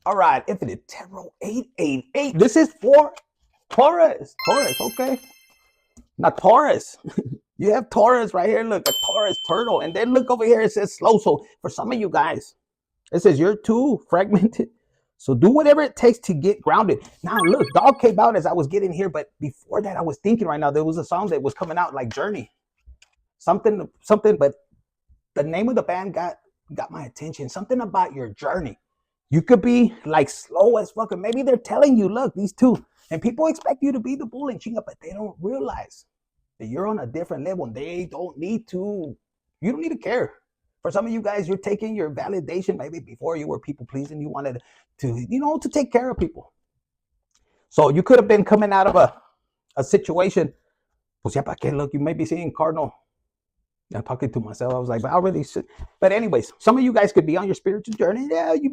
All right, Infinite Tarot 888. This is for Taurus. Taurus, okay. Not Taurus. You have Taurus right here. Look, a Taurus turtle. And then look over here. It says slow. So for some of you guys, it says you're too fragmented. So do whatever it takes to get grounded. Now, look, dog came out as I was getting here. But before that, I was thinking right now, there was a song that was coming out like Journey. Something. But the name of the band got my attention. Something about your journey. You could be like slow as fucking. Maybe they're telling you, look, these two. And people expect you to be the bull and chinga, but they don't realize that you're on a different level and they don't need to. You don't need to care. For some of you guys, you're taking your validation. Maybe before you were people pleasing, you wanted to, to take care of people. So you could have been coming out of a situation. Pues ya pa que, look, you may be seeing Cardinal. I'm talking to myself. I was like, but I already should. But anyways, some of you guys could be on your spiritual journey. Yeah, you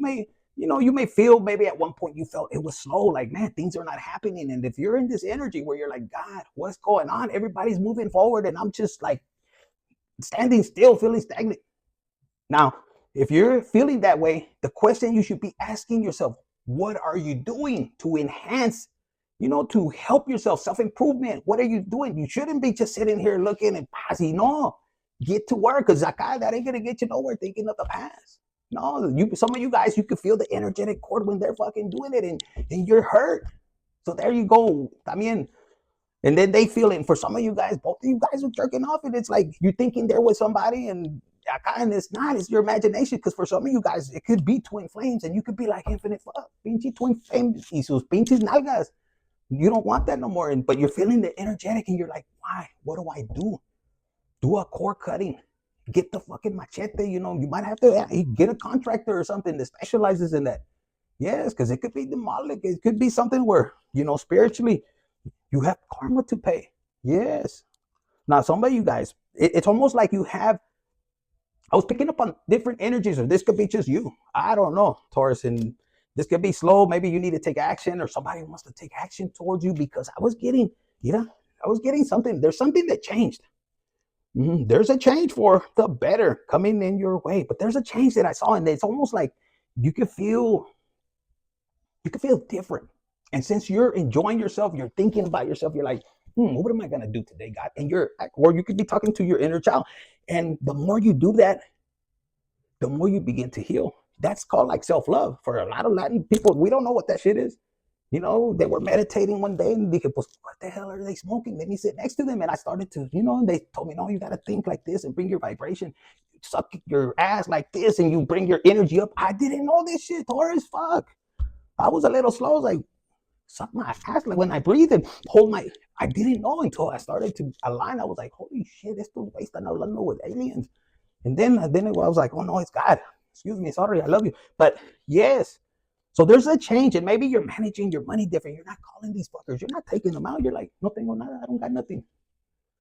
may feel maybe at one point you felt it was slow, like, man, things are not happening. And if you're in this energy where you're like, God, what's going on? Everybody's moving forward and I'm just like standing still, feeling stagnant. Now, if you're feeling that way, the question you should be asking yourself, what are you doing to enhance, to help yourself, self-improvement? What are you doing? You shouldn't be just sitting here looking and passing. No, get to work, because that ain't going to get you nowhere thinking of the past. No, some of you guys, you can feel the energetic cord when they're fucking doing it and you're hurt. So there you go. I mean, and then they feel it. And for some of you guys, both of you guys are jerking off and it's like you're thinking they're with somebody and it's not. It's your imagination, because for some of you guys, it could be twin flames and you could be like, infinite fuck, pinche twin flames y sus pinches nalgas. You don't want that no more. But you're feeling the energetic and you're like, why? What do I do? Do a cord cutting. Get the fucking machete, you might have to get a contractor or something that specializes in that. Yes, because it could be demonic. It could be something where, spiritually, you have karma to pay. Yes. Now, some of you guys, it's almost like you have, I was picking up on different energies, or this could be just you. I don't know, Taurus, and this could be slow. Maybe you need to take action, or somebody wants to take action towards you, because I was getting something. There's something that changed. There's a change for the better coming in your way, but there's a change that I saw, and it's almost like you could feel different. And since you're enjoying yourself, you're thinking about yourself, you're like, what am I gonna do today, God? And or you could be talking to your inner child, and the more you do that, the more you begin to heal. That's called like self-love. For a lot of Latin people, we don't know what that shit is. They were meditating one day and they could, what the hell are they smoking? Let me sit next to them. And I started to, and they told me, no, you got to think like this and bring your vibration. Suck your ass like this and you bring your energy up. I didn't know this shit, Taurus, fuck. I was a little slow. I was like, suck my ass. Like when I breathe and I didn't know until I started to align. I was like, holy shit, esto está hablando with aliens. And then I was like, oh no, it's God. Excuse me, sorry, I love you. But yes. So there's a change, and maybe you're managing your money different. You're not calling these fuckers. You're not taking them out. You're like, no tengo nada. I don't got nothing.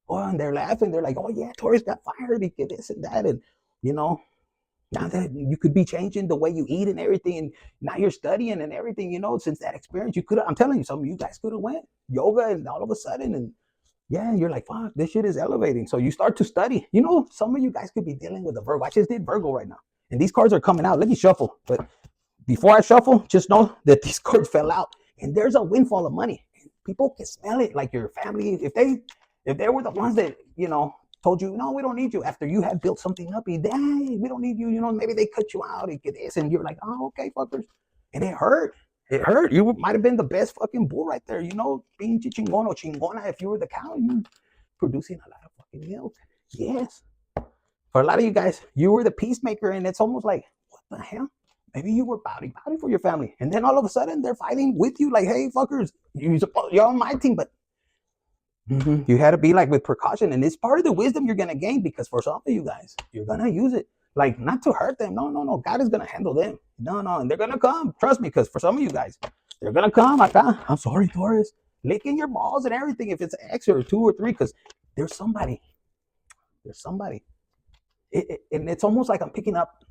Oh, and they're laughing. They're like, oh yeah, Taurus got fired. He did this and that, and now that you could be changing the way you eat and everything, and now you're studying and everything. Since that experience, you could. I'm telling you, some of you guys could have went yoga, and all of a sudden, and yeah, you're like, fuck, this shit is elevating. So you start to study. Some of you guys could be dealing with a Virgo. I just did Virgo right now, and these cards are coming out. Let me shuffle, but. Before I shuffle, just know that these cards fell out, and there's a windfall of money. People can smell it, like your family. If they were the ones that told you, no, we don't need you, after you had built something up, we don't need you. Maybe they cut you out and get this, and you're like, oh, okay, fuckers, and it hurt. It hurt. You might have been the best fucking bull right there. Being chingón or chingona. If you were the cow, you producing a lot of fucking milk. Yes. For a lot of you guys, you were the peacemaker, and it's almost like, what the hell? Maybe you were bowing for your family. And then all of a sudden, they're fighting with you like, hey, fuckers, you're on my team. But you had to be like with precaution. And it's part of the wisdom you're going to gain, because for some of you guys, you're going to use it. Like, not to hurt them. No. God is going to handle them. No. And they're going to come. Trust me, because for some of you guys, they're going to come. I'm sorry, Taurus. Licking your balls and everything if it's an X or 2 or 3, because there's somebody. And it's almost like I'm picking up.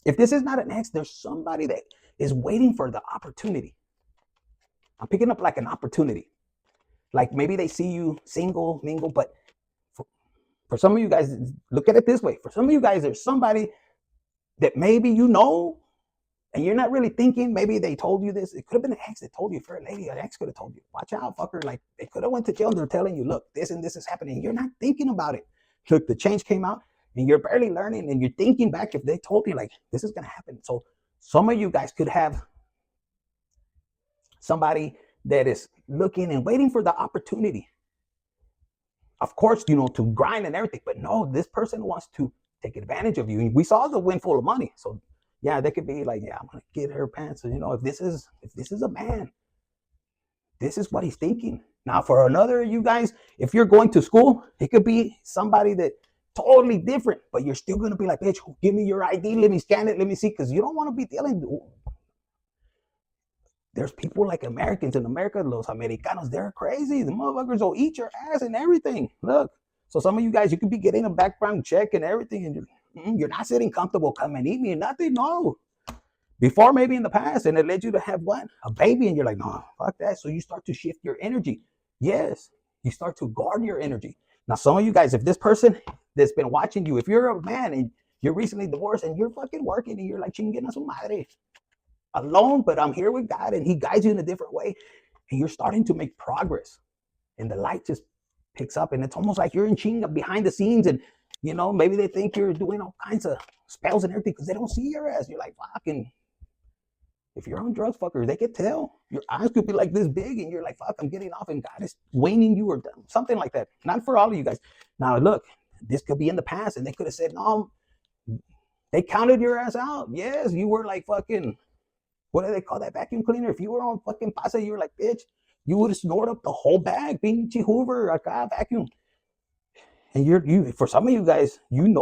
If this is not an X, there's somebody that is waiting for the opportunity. I'm picking up like an opportunity. Like maybe they see you single, mingle, but for some of you guys, look at it this way. For some of you guys, there's somebody that maybe And you're not really thinking, maybe they told you this. It could have been an ex that told you. For a lady, an ex could have told you, watch out, fucker. Like, they could have went to jail and they're telling you, look, this and this is happening. You're not thinking about it. Look, the change came out and you're barely learning and you're thinking back if they told you, like, this is going to happen. So some of you guys could have somebody that is looking and waiting for the opportunity. Of course, to grind and everything. But no, this person wants to take advantage of you. We saw the windfall of money. So yeah, they could be like, yeah, I'm gonna get her pants. So, if this is a man, this is what he's thinking. Now, for another you guys, if you're going to school, it could be somebody that totally different, but you're still gonna be like, bitch, give me your ID, let me scan it, let me see, because you don't want to be dealing. There's people like Americans in America, los Americanos, they're crazy. The motherfuckers will eat your ass and everything. Look, so some of you guys, you could be getting a background check and everything, and you're not sitting comfortable, come and eat me and nothing. No. Before, maybe in the past, and it led you to have what? A baby, and you're like, no, fuck that. So you start to shift your energy. Yes, you start to guard your energy. Now, some of you guys, if this person that's been watching you, if you're a man and you're recently divorced and you're fucking working and you're like, chinguen a su madre, alone, but I'm here with God and he guides you in a different way, and you're starting to make progress, and the light just picks up, and it's almost like you're in chinga behind the scenes, and maybe they think you're doing all kinds of spells and everything because they don't see your ass. You're like, fucking, if you're on drugs, fucker, they could tell. Your eyes could be like this big, and you're like, fuck, I'm getting off, and God is waning you or something like that. Not for all of you guys. Now, look, this could be in the past, and they could have said, no, they counted your ass out. Yes, you were like fucking, what do they call that, vacuum cleaner? If you were on fucking pasa, you were like, bitch, you would have snored up the whole bag, pinche Hoover, acá, vacuum. And you for some of you guys,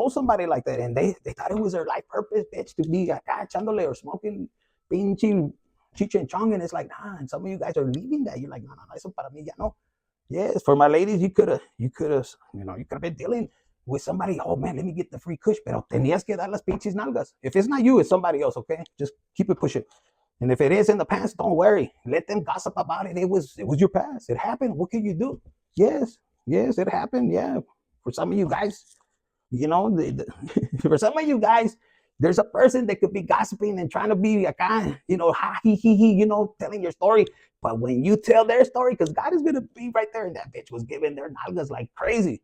somebody like that, and they thought it was their life purpose, bitch, to be acá echándole or smoking pinche chicha and chong, and it's like, nah. And some of you guys are leaving that. You're like, no, eso para mí ya no. Yes, for my ladies, you could have been dealing with somebody. Oh man, let me get the free kush, pero tenías que dar las pinches nalgas. If it's not you, it's somebody else. Okay, just keep it pushing. And if it is in the past, don't worry. Let them gossip about it. It was your past. It happened. What can you do? Yes, it happened. Yeah. For some of you guys, for some of you guys, there's a person that could be gossiping and trying to be a guy, ha, he, telling your story. But when you tell their story, because God is going to be right there, and that bitch was giving their nalgas like crazy.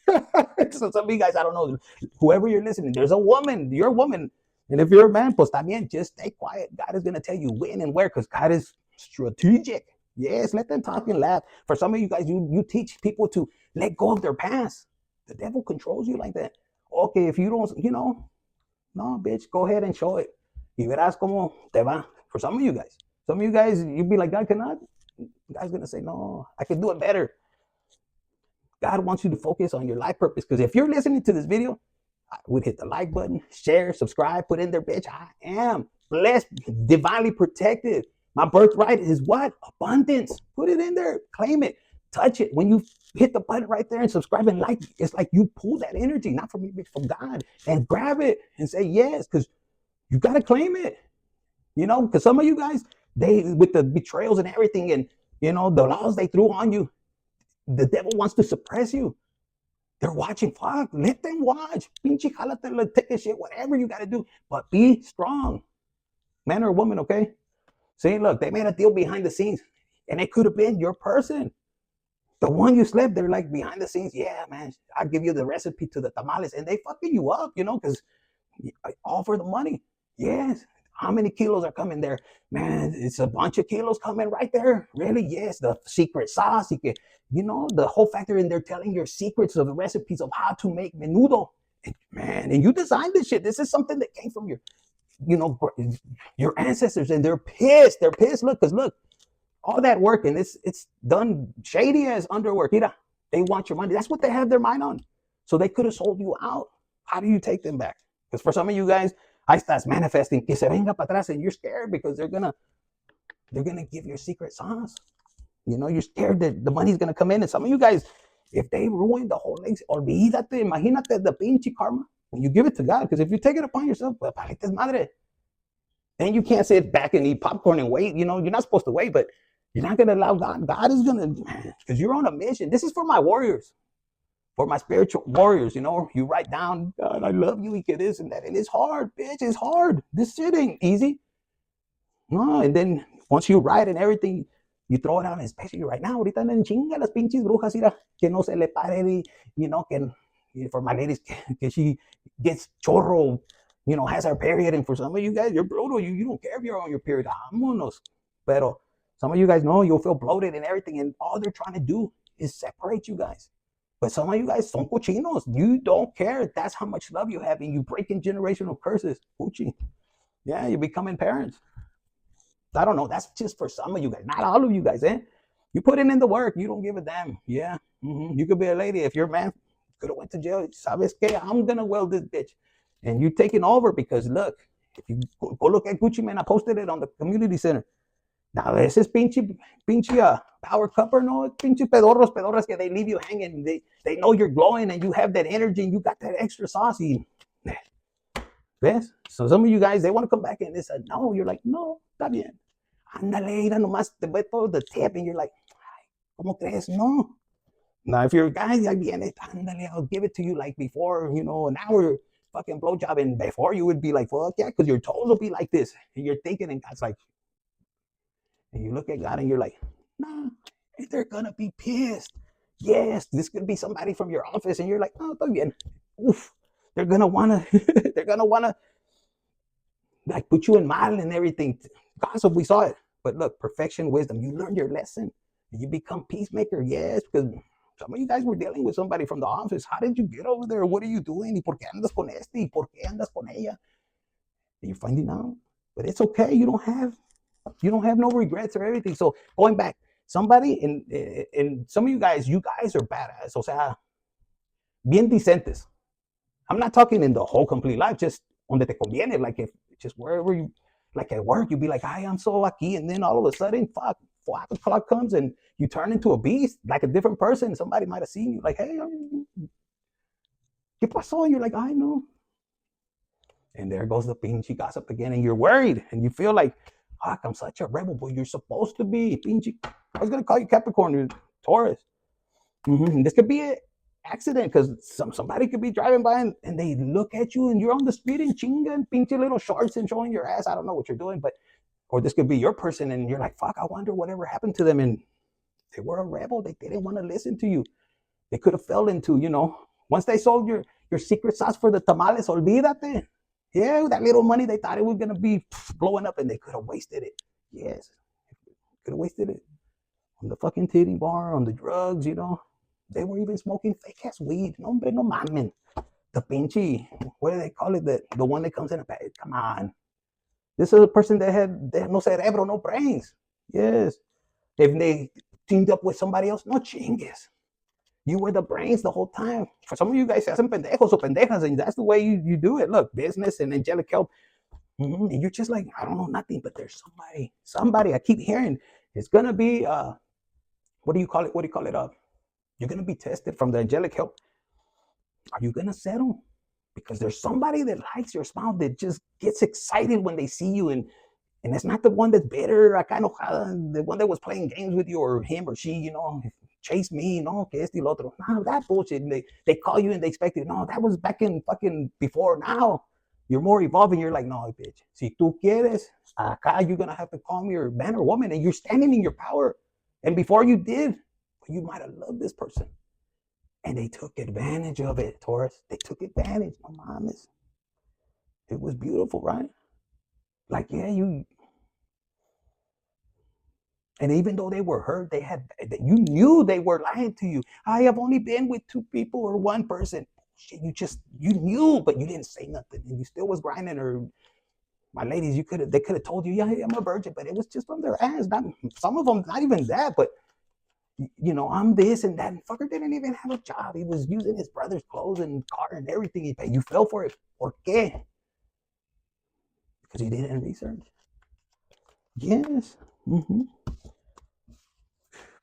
So some of you guys, I don't know, whoever you're listening, there's a woman, you're a woman. And if you're a man, pues también, just stay quiet. God is going to tell you when and where, because God is strategic. Yes, let them talk and laugh. For some of you guys, you teach people to let go of their past. The devil controls you like that. Okay, if you don't, no, bitch, go ahead and show it. Y verás cómo te va. For some of you guys, you'd be like, God cannot. God's going to say, no, I can do it better. God wants you to focus on your life purpose. Because if you're listening to this video, I would hit the like button, share, subscribe, put in there, bitch. I am blessed, divinely protected. My birthright is what? Abundance. Put it in there, claim it, touch it. When you hit the button right there and subscribe and like, it's like you pull that energy, not from me, but from God, and grab it and say yes, because you got to claim it. Because some of you guys, they, with the betrayals and everything, and the laws they threw on you, the devil wants to suppress you. They're watching. Fuck, let them watch. Pinche jalate, take a shit, whatever you got to do. But be strong. Man or woman, okay? See, look, they made a deal behind the scenes. And it could have been your person. The one you slept, they're like behind the scenes. Yeah, man, I'll give you the recipe to the tamales. And they fucking you up, because all for the money. Yes. How many kilos are coming there? Man, it's a bunch of kilos coming right there. Really? Yes. The secret sauce. The whole factor in there telling your secrets of the recipes of how to make menudo. And you designed this shit. This is something that came from your ancestors, and they're pissed. They're pissed. Look, all that work, and it's done shady as underwork. They want your money. That's what they have their mind on. So they could have sold you out. How do you take them back? Because for some of you guys, I start manifesting que se venga para atrás, and you're scared because they're gonna give your secret sauce. You're scared that the money's gonna come in. And some of you guys, if they ruin the whole thing, olvídate, imagínate the pinche karma when you give it to God. Because if you take it upon yourself, palitas madre, then you can't sit back and eat popcorn and wait. You're not supposed to wait, but you're not gonna allow God. God is gonna, because you're on a mission. This is for my warriors. For my spiritual warriors, you write down, God, I love you, he can this and that. And it's hard, bitch, it's hard. This shit ain't easy. No, and then once you ride and everything, you throw it out, especially right now. Ahorita andan en chinga las pinches brujas, mira, que no se le pare, que for my ladies, que she gets chorro, has her period. And for some of you guys, you're brutal. You don't care if you're on your period. Vámonos. Pero some of you guys know you'll feel bloated and everything. And all they're trying to do is separate you guys. But some of you guys son cochinos. You don't care. That's how much love you have. And you breaking generational curses. Puchi. Yeah, you're becoming parents. I don't know. That's just for some of you guys, not all of you guys. You put in the work. You don't give a damn. Yeah, you could be a lady. If your man could have went to jail, sabes que I'm gonna weld this bitch, and you taking over because look, if you go look at Gucci Man, I posted it on the community center. Now this is pinche power couple, no, pinche pedorras que they leave you hanging. They know you're glowing and you have that energy and you got that extra saucy. Yes. So some of you guys, they want to come back and they said, no, you're like, no, está bien. Ándale, mira, nomás te ve todo the tip and you're like, ¿cómo crees? No. Now, if you're a guy, like, ándale, I'll give it to you like before, an hour fucking blowjob. And before you would be like, fuck yeah, because your toes will be like this. And you're thinking, and God's like, and you look at God and you're like, nah, they're going to be pissed. Yes, this could be somebody from your office. And you're like, no, está bien. Oof. They're going to want to, like put you in mal and everything. Gossip, we saw it. But look, perfection, wisdom. You learn your lesson. And you become peacemaker. Yes, because some of you guys were dealing with somebody from the office. How did you get over there? What are you doing? ¿Y por qué andas con este? ¿Y por qué andas con ella? And you're finding out. But it's okay. You don't have no regrets or everything. So going back, somebody and some of you guys are badass. O sea, bien decentes. I'm not talking in the whole complete life, just donde te conviene, like if just wherever you, like at work, you'd be like, I'm so lucky, and then all of a sudden, 5 o'clock comes and you turn into a beast, like a different person. Somebody might have seen you, like, hey, ¿qué pasó? And you're like, I know. And there goes the pinche gossip again, and you're worried, and you feel like, fuck, I'm such a rebel, but you're supposed to be pinche. I was gonna call you Capricorn, you're Taurus. And this could be it. Accident, because somebody could be driving by and they look at you and you're on the street in chinga and pinche little shorts and showing your ass. I don't know what you're doing, but or this could be your person and you're like, fuck, I wonder whatever happened to them. And they were a rebel. They didn't want to listen to you. They could have fell into, once they sold your secret sauce for the tamales, olvídate. Yeah, that little money, they thought it was gonna be blowing up and they could have wasted it. Yes, could have wasted it on the fucking titty bar, on the drugs, They were even smoking fake ass weed. No, hombre, no mamen. The pinche, what do they call it? The one that comes in a bag. Come on. This is a person that had no cerebro, no brains. Yes. If they teamed up with somebody else, no chingues. You were the brains the whole time. For some of you guys, hacen pendejos o pendejas, and that's the way you do it. Look, business and angelic help. And you're just like, I don't know nothing, but there's somebody I keep hearing. It's going to be, what do you call it? You're going to be tested from the angelic help. Are you going to settle? Because there's somebody that likes your smile that just gets excited when they see you. And it's not the one that's bitter, acá enojada, the one that was playing games with you or him or she, chase me, no, que este y lo otro. No, that bullshit. And they call you and they expect you. No, that was back in fucking before. Now you're more evolving. You're like, no, bitch. Si tú quieres, acá you're going to have to call me your man or woman. And you're standing in your power. And before you did, you might have loved this person. And they took advantage of it, Taurus. They took advantage. No mames. It was beautiful, right? Like, yeah, and even though they were hurt, you knew they were lying to you. I have only been with 2 people or 1 person. Shit, you knew, but you didn't say nothing. And you still was grinding her. My ladies, they could have told you, yeah, I'm a virgin, but it was just from their ass. Some of them, not even that, but I'm this and that. And fucker didn't even have a job. He was using his brother's clothes and car and everything he paid. You fell for it. ¿Por qué? Because you didn't research. Yes.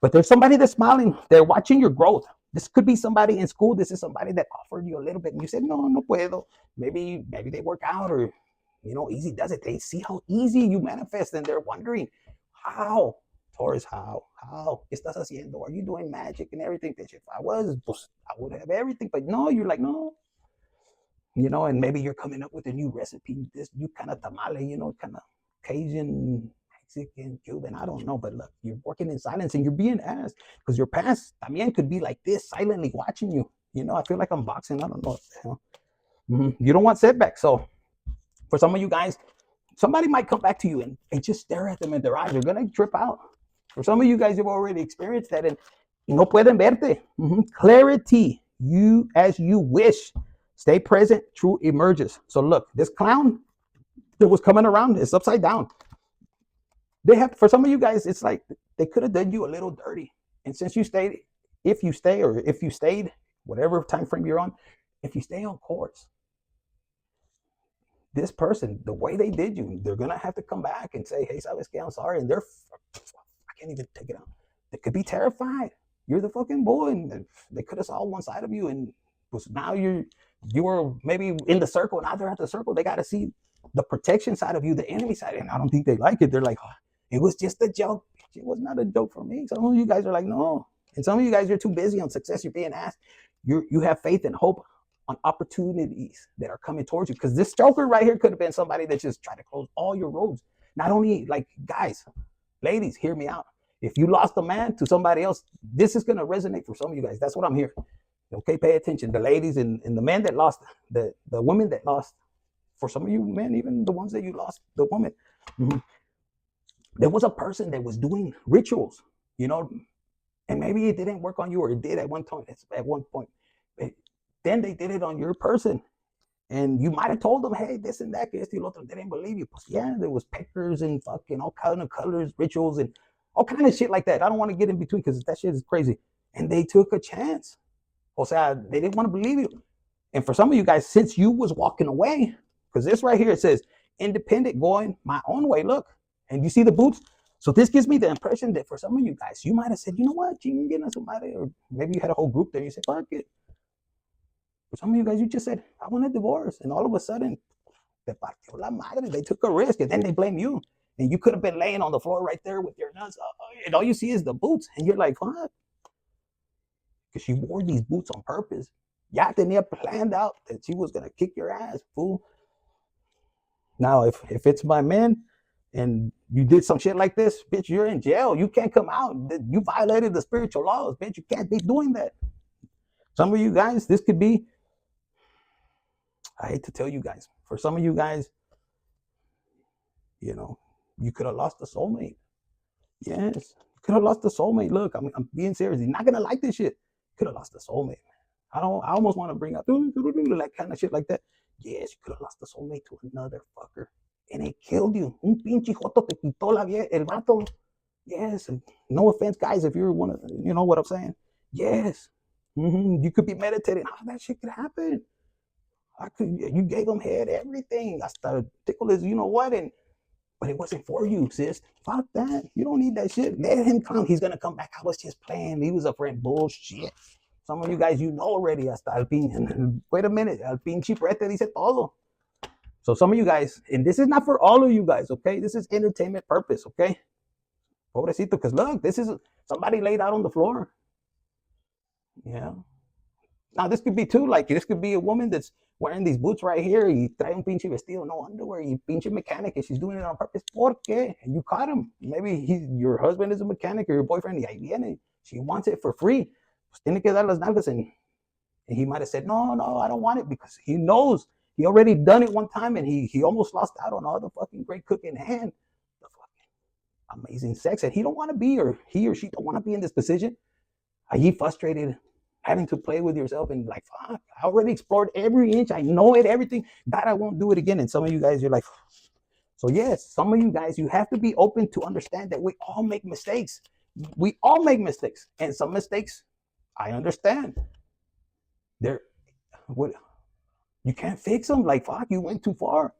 But there's somebody that's smiling. They're watching your growth. This could be somebody in school. This is somebody that offered you a little bit. And you said, no puedo. Maybe they work out or, easy does it. They see how easy you manifest and they're wondering, how? Taurus, how? ¿Qué estás haciendo? Are you doing magic and everything? If I was, I would have everything. But no, you're like, no. And maybe you're coming up with a new recipe, this new kind of tamale, kind of Cajun Mexican, Cuban, I don't know. But look, you're working in silence and you're being asked because your past también could be like this, silently watching you. You know, I feel like I'm boxing. I don't know what the hell. You don't want setbacks. So for some of you guys, somebody might come back to you and just stare at them in their eyes. You're going to trip out. For some of you guys, you've already experienced that. And no pueden verte. Clarity, you as you wish. Stay present, truth emerges. So look, this clown that was coming around is upside down. They have, for some of you guys, it's like they could have done you a little dirty. And since you stayed, if you stayed, whatever time frame you're on, if you stay on course, this person, the way they did you, they're gonna have to come back and say, "Hey, sabes que I'm sorry," and I can't even take it out. They could be terrified. You're the fucking boy, and they could have saw one side of you, and now you were maybe in the circle. Now they're at the circle. They got to see the protection side of you, the enemy side, and I don't think they like it. They're like, oh, it was just a joke. It was not a joke for me. Some of you guys are like, no, and some of you guys, you're too busy on success. You're being asked. You have faith and hope on opportunities that are coming towards you, because this joker right here could have been somebody that just tried to close all your roads. Not only, like, guys, ladies, hear me out. If you lost a man to somebody else, this is going to resonate for some of you guys. That's what I'm hearing. Okay, pay attention. The ladies and the men that lost, the women that lost, for some of you men, even the ones that you lost, the woman. There was a person that was doing rituals, you know, and maybe it didn't work on you, or it did at one point. Then they did it on your person. And you might have told them, hey, this and that, this, the other. They didn't believe you. But yeah, there was peckers and fucking all kind of colors, rituals, and all kind of shit like that. I don't want to get in between because that shit is crazy. And they took a chance. O sea, they didn't want to believe you. And for some of you guys, since you was walking away, because this right here, it says, independent, going my own way. Look, and you see the boots? So this gives me the impression that for some of you guys, you might have said, you know what, chingue somebody, or maybe you had a whole group there. You said, fuck it. For some of you guys, you just said, I want a divorce. And all of a sudden, te partió la madre. They took a risk, and then they blame you. And you could have been laying on the floor right there with your nuts, and all you see is the boots. And you're like, what? Because she wore these boots on purpose. Ya tenía planned out that she was going to kick your ass, fool. Now, if it's my men and you did some shit like this, bitch, you're in jail. You can't come out. You violated the spiritual laws, bitch. You can't be doing that. Some of you guys, this could be, I hate to tell you guys, for some of you guys, you know, you could have lost a soulmate. Yes, you could have lost a soulmate. Look, I'm being serious. You're not going to like this shit. You could have lost a soulmate. I almost want to bring up like kind of shit like that. Yes, you could have lost a soulmate to another fucker. And it killed you. Un pinche joto te quitó la vie, el vato. Yes. No offense, guys, if you're one of, you know what I'm saying? Yes. You could be meditating. How that shit could happen? You gave him head, everything. I started tickle his, you know what? But it wasn't for you, sis. Fuck that. You don't need that shit. Let him come. He's gonna come back. I was just playing. He was a friend. Bullshit. Some of you guys, you know already. Hasta el pinche. Wait a minute. El pinche prete dice todo. So some of you guys, and this is not for all of you guys, okay? This is entertainment purpose, okay? Pobrecito, because look, this is somebody laid out on the floor. Yeah. Now this could be too, like this could be a woman that's wearing these boots right here. Y trae un pinche vestido, no underwear. Y pinche mechanic, and she's doing it on purpose. ¿Por qué? And you caught him. Maybe your husband is a mechanic or your boyfriend. Y ahí viene. She wants it for free. Pues tiene que dar las nalgas, and he might have said, no, I don't want it, because he knows he already done it one time, and he almost lost out on all the fucking great cooking and the fucking amazing sex. And he don't want to be, or he or she don't want to be in this position. Are you frustrated having to play with yourself and like, fuck, I already explored every inch. I know it, everything. God, I won't do it again. And some of you guys, you're like, so yes, some of you guys, you have to be open to understand that we all make mistakes. We all make mistakes. And some mistakes, I understand. You can't fix them. Like, fuck, you went too far.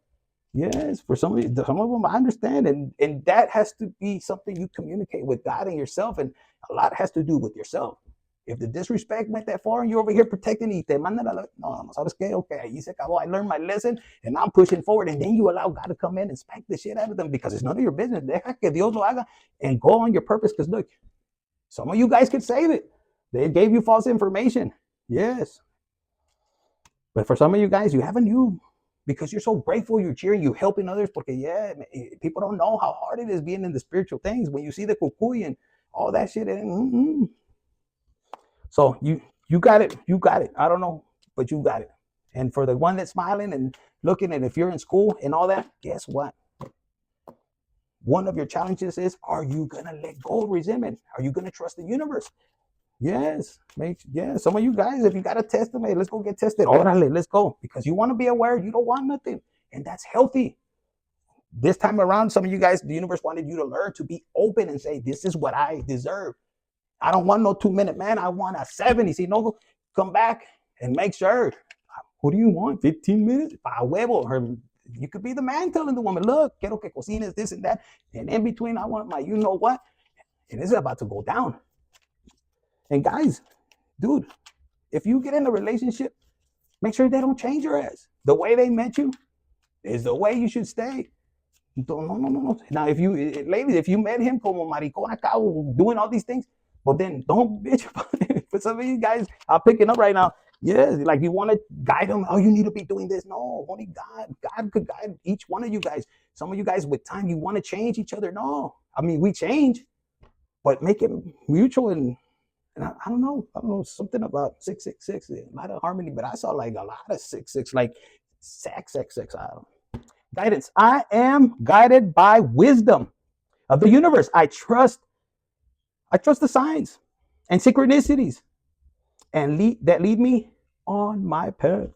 Yes, for some of them, I understand. And that has to be something you communicate with God and yourself. And a lot has to do with yourself. If the disrespect went that far and you're over here protecting y te mandan a la, no, ¿sabes qué? Okay, ahí se acabó. I learned my lesson and I'm pushing forward. And then you allow God to come in and spank the shit out of them, because it's none of your business. Deja que Dios lo haga and go on your purpose. Because look, some of you guys could save it. They gave you false information. Yes. But for some of you guys, you have a new because you're so grateful, you're cheering, you're helping others. Porque yeah, people don't know how hard it is being in the spiritual things. When you see the cucuy and all that shit, so you got it, you got it. I don't know, but you got it. And for the one that's smiling and looking, and if you're in school and all that, guess what? One of your challenges is: are you gonna let go of resentment? Are you gonna trust the universe? Yes, some of you guys, if you got to test them, hey, let's go get tested. Orale, let's go. Because you want to be aware, you don't want nothing. And that's healthy. This time around, some of you guys, the universe wanted you to learn to be open and say, this is what I deserve. I don't want no 2-minute man. I want a 70. See, no, come back and make sure. What do you want? 15 minutes? Pa huevo. You could be the man telling the woman, look, quiero que cocines this and that. And in between, I want my you know what. And this is about to go down. And guys, dude, if you get in a relationship, make sure they don't change your ass. The way they met you is the way you should stay. No. Now, ladies, if you met him como maricón acá doing all these things, but then don't bitch about it. For some of you guys are picking up right now. Yes, like you want to guide them. Oh, you need to be doing this. No, only God. God could guide each one of you guys. Some of you guys with time, you want to change each other. No, I mean, we change, but make it mutual and I don't know, something about 666, a lot of harmony, but I saw like a lot of 66, like sex. I don't know. Guidance. I am guided by wisdom of the universe. I trust the signs and synchronicities and that lead me on my path.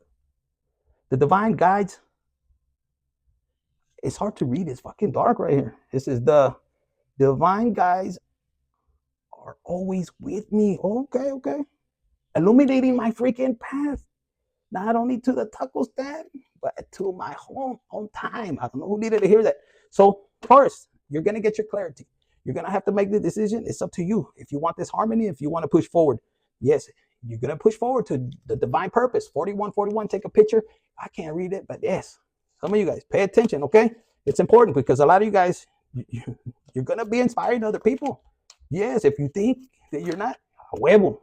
The divine guides. It's hard to read. It's fucking dark right here. This is the divine guides are always with me. Okay. Illuminating my freaking path. Not only to the taco stand, but to my home on time. I don't know who needed to hear that. So, Taurus, you're going to get your clarity. You're going to have to make the decision. It's up to you. If you want this harmony, if you want to push forward, yes, you're going to push forward to the divine purpose. 4141, take a picture. I can't read it, but yes, some of you guys, pay attention, okay? It's important because a lot of you guys, you're going to be inspiring other people. Yes, if you think that you're not, a huevo.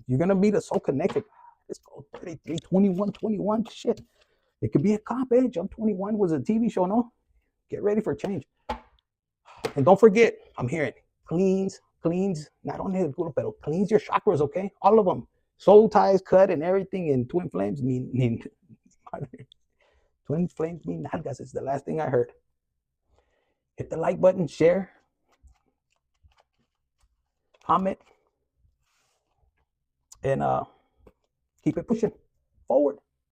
You're going to be the soul connected. Let's go 33, 21, 21. Shit. It could be a cop, eh? Jump 21 was a TV show, no? Get ready for change. And don't forget, I'm hearing cleans, not only the culo, but cleans your chakras, okay? All of them. Soul ties cut and everything, and twin flames mean twin flames mean nalgas. It's the last thing I heard. Hit the like button, share, comment, and keep it pushing forward.